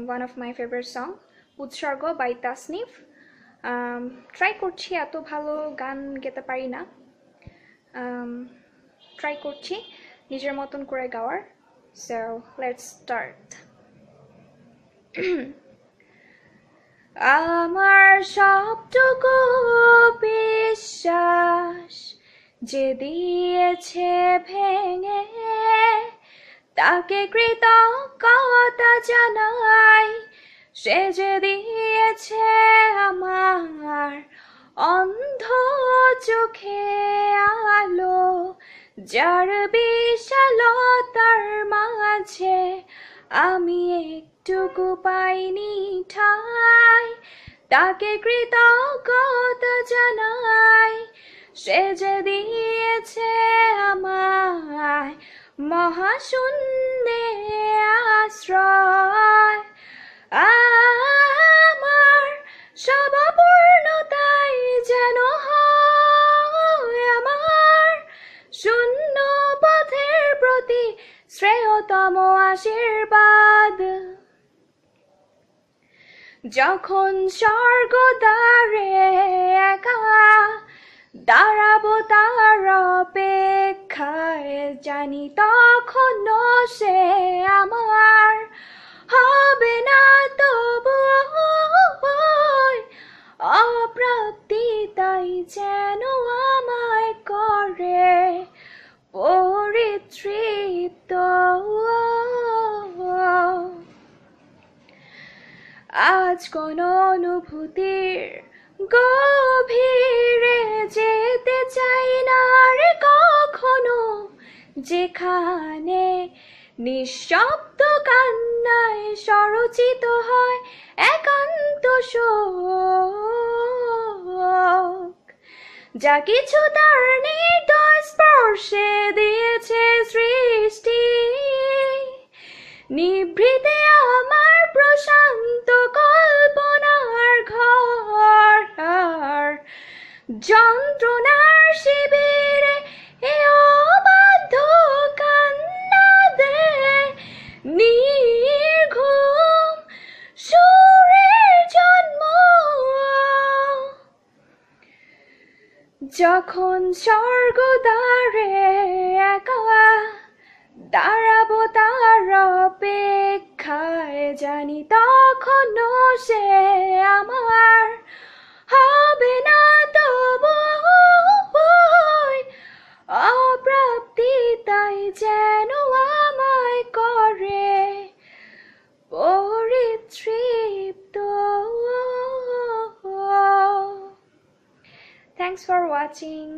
one of my favorite song, Utsargo by Tasnif. Try করছি, এত ভালো গান গেতে পারি না, ট্রাই করছি নিজের মতন করে গাওয়ার। So let's start. আমার সবটুকু বিশ্বাস যে দিয়েছে ভেঙে, তাকে কৃতজ্ঞতা জানাই। সে যে দিয়েছে আমার অন্ধ চোখে আলো, যার বিশালতার মাঝে আমি একটুকু পাইনি ঠাই, তাকে কৃতজ্ঞতা জানাই। সে যে দিয়েছে আমায় মহাশূন্যে আশ্রয়। আমার সব অপূর্ণতাই যেন হয় আমার শূন্য পথের প্রতি শ্রেয়তম আশীর্বাদ। যখন স্বর্গদ্বারে একা দাঁড়াবো তার অপেক্ষায়, জানি তখনও সে আমার হবে না তবু অপ্রাপ্তি, তাই যেন আমায় করে পরিতৃপ্ত। আজ কোন অনুভূতির গভীরে যেতে চাই না রে কখনো, যেখানে নিঃশব্দ কান্নায় স্বরচিত হয় একান্ত শোক। যা কিছু তার নির্দয় স্পর্শে দিয়েছে সৃষ্টি, নিভৃতে আমার প্রশান্ত কল্পনার ঘর। আর যন্ত্রণার শিবিরে এ অবাধ্য কান্নাদে নির্ঘুম সুরের জন্ম। যখন স্বর্গদ্বারে একা দাঁড়াবো তার অপেক্ষায়, জানি তখনও সে আমার হবে না তবু অপ্রাপ্তি, তাই যেন আমায় করে পরিতৃপ্ত। Thanks for watching.